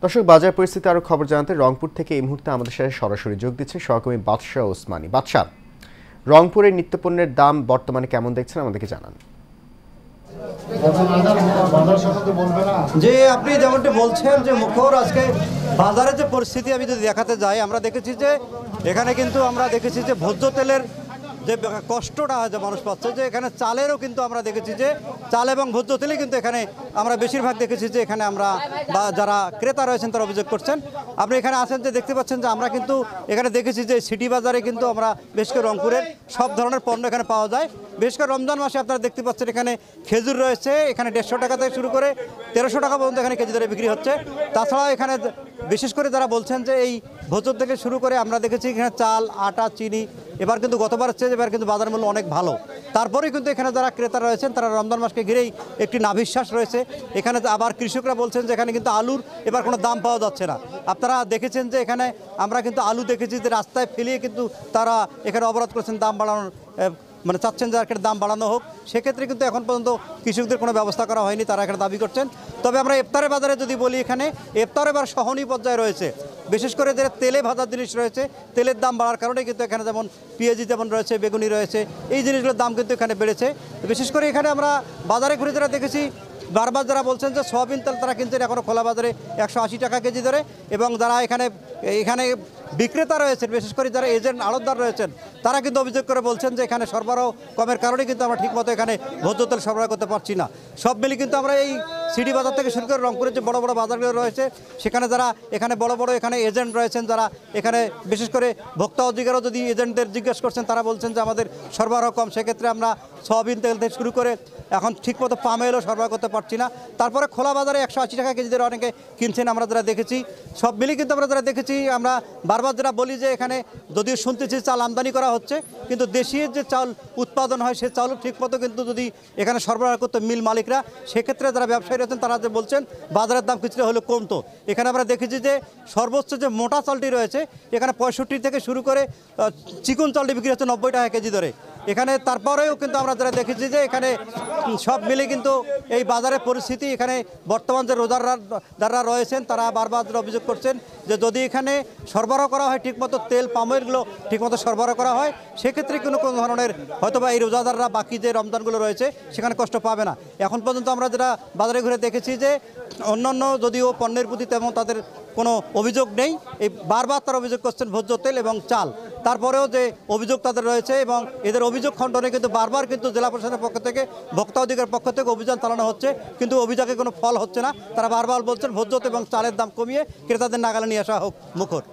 দর্শক, বাজার পরিস্থিতি আরো খবর জানাতে রংপুর থেকে এই মুহূর্তে আমাদের সাথে সরাসরি যোগ দিচ্ছে সহকর্মী বাদশাহ ওসমানী। বাদশাহ, রংপুরের নিত্যপণ্যের দাম বর্তমানে কেমন দেখছেন আমাদেরকে জানান। যে আপনি যেমনটি বলছেন যে মুখর আজকে বাজারের যে পরিস্থিতি আমি যদি দেখাতে যাই, আমরা দেখেছি যে এখানে কিন্তু আমরা দেখেছি যে ভোজ্য তেলের যে কষ্টটা যে মানুষ পাচ্ছে, যে এখানে চালেরও কিন্তু আমরা দেখেছি যে চাল এবং ভোজ্য তেলে কিন্তু এখানে আমরা বেশিরভাগ দেখেছি যে এখানে আমরা বা যারা ক্রেতা রয়েছেন তারা অভিযোগ করছেন। আপনি এখানে আছেন যে দেখতে পাচ্ছেন যে আমরা কিন্তু এখানে দেখেছি যে সিটি বাজারে কিন্তু আমরা বেশ করে রংপুরের সব ধরনের পণ্য এখানে পাওয়া যায়। বিশেষ করে রমজান মাসে আপনারা দেখতে পাচ্ছেন এখানে খেজুর রয়েছে, এখানে 150 টাকা থেকে শুরু করে 1300 টাকা পর্যন্ত এখানে কেজি দরে বিক্রি হচ্ছে। তাছাড়াও এখানে বিশেষ করে যারা বলছেন যে এই ভোজ্য থেকে শুরু করে আমরা দেখেছি এখানে চাল, আটা, চিনি এবার কিন্তু গতবার হচ্ছে, এবার কিন্তু বাজার মূল্য অনেক ভালো। তারপরেই কিন্তু এখানে যারা ক্রেতা রয়েছেন তারা রমজান মাসকে ঘিরেই একটি নাভিশ্বাস রয়েছে। এখানে আবার কৃষকরা বলছেন যে এখানে কিন্তু আলুর এবার কোনো দাম পাওয়া যাচ্ছে না। আপনারা দেখেছেন যে এখানে আমরা কিন্তু আলু দেখেছি যে রাস্তায় ফেলিয়ে কিন্তু তারা এখানে অবরোধ করেছেন, দাম বাড়ানোর মানে চাচ্ছেন যে এখানে দাম বাড়ানো হোক। সেক্ষেত্রে কিন্তু এখন পর্যন্ত কৃষকদের কোনো ব্যবস্থা করা হয়নি, তারা এখানে দাবি করছেন। তবে আমরা ইফতারের বাজারে যদি বলি, এখানে ইফতার এবার সহনীয় পর্যায়ে রয়েছে। বিশেষ করে যে তেলে ভাজা জিনিস রয়েছে, তেলের দাম বাড়ার কারণে কিন্তু এখানে যেমন পেঁয়াজি যেমন রয়েছে, বেগুনি রয়েছে, এই জিনিসগুলোর দাম কিন্তু এখানে বেড়েছে। বিশেষ করে এখানে আমরা বাজারে ঘুরে যারা দেখেছি বারবার যারা বলছেন যে সয়াবিন তেল তারা কিনছেন এখনও খোলা বাজারে 180 টাকা কেজি ধরে। এবং যারা এখানে বিক্রেতা রয়েছেন, বিশেষ করে যারা এজেন্ট আড়তদার রয়েছেন, তারা কিন্তু অভিযোগ করে বলছেন যে এখানে সরবরাহ কমের কারণে কিন্তু আমরা ঠিকমতো এখানে ভোজ্য তেল সরবরাহ করতে পারছি না। সব মিলিয়ে কিন্তু আমরা এই সিটি বাজার থেকে শুরু করে রংপুরের যে বড় বড় বাজারগুলো রয়েছে, সেখানে যারা এখানে বড় বড় এখানে এজেন্ট রয়েছেন, যারা এখানে বিশেষ করে ভোক্তা অধিকারও যদি এজেন্টদের জিজ্ঞেস করছেন, তারা বলছেন যে আমাদের সরবরাহ কম। সেক্ষেত্রে আমরা সয়াবিন তেল থেকে শুরু করে এখন ঠিকমতো পাম অয়েলও সরবরাহ করতে পারছি না। তারপরে খোলা বাজারে 180 টাকা কেজি ধরে অনেকে কিনছেন আমরা যারা দেখেছি। সব মিলিয়ে কিন্তু আমরা যারা দেখেছি, আমরা বারবার যারা বলি যে এখানে যদিও শুনতেছি চাল আমদানি করা হচ্ছে, কিন্তু দেশীয় যে চাল উৎপাদন হয় সে চালও ঠিকমতো কিন্তু যদি এখানে সরবরাহ করতে মিল মালিকরা, সেক্ষেত্রে যারা ব্যবসায়ী রয়েছেন তারা যে বলছেন বাজারের দাম কিছুটা হলেও কমতো। এখানে আমরা দেখেছি যে সর্বোচ্চ যে মোটা চালটি রয়েছে এখানে 65 থেকে শুরু করে চিকন চালটি বিক্রি হচ্ছে 90 টাকা কেজি ধরে এখানে। তারপরেও কিন্তু আমরা যারা দেখেছি যে এখানে সব মিলে কিন্তু এই বাজারের পরিস্থিতি, এখানে বর্তমান যে রোজাদাররা রয়েছেন তারা বারবার অভিযোগ করছেন যে যদি এখানে সরবরাহ করা হয় ঠিকমতো, তেল পাময়েলগুলো ঠিকমতো সরবরাহ করা হয়, সেক্ষেত্রে কোনো ধরনের হয়তোবা এই রোজাদাররা বাকি যে রমজানগুলো রয়েছে সেখানে কষ্ট পাবে না। এখন পর্যন্ত আমরা যেটা বাজারে ঘুরে দেখেছি যে অন্যান্য যদিও পণ্যের প্রতি তেমন তাদের কোনো অভিযোগ নেই, এই বারবার তারা অভিযোগ করছেন ভোজ্য তেল এবং চাল। তারপরেও যে অভিযোগ তাদের রয়েছে এবং এদের অভিযোগ খণ্ডনে কিন্তু বারবার কিন্তু জেলা প্রশাসনের পক্ষ থেকে, ভোক্তা অধিকার পক্ষ থেকে অভিযান চালানো হচ্ছে, কিন্তু অভিযোগে কোনো ফল হচ্ছে না। তারা বারবার বলছেন ভোজ্য তেল এবং চালের দাম কমিয়ে ক্রেতাদের নাগালে নিয়ে আসা হোক। মুখর।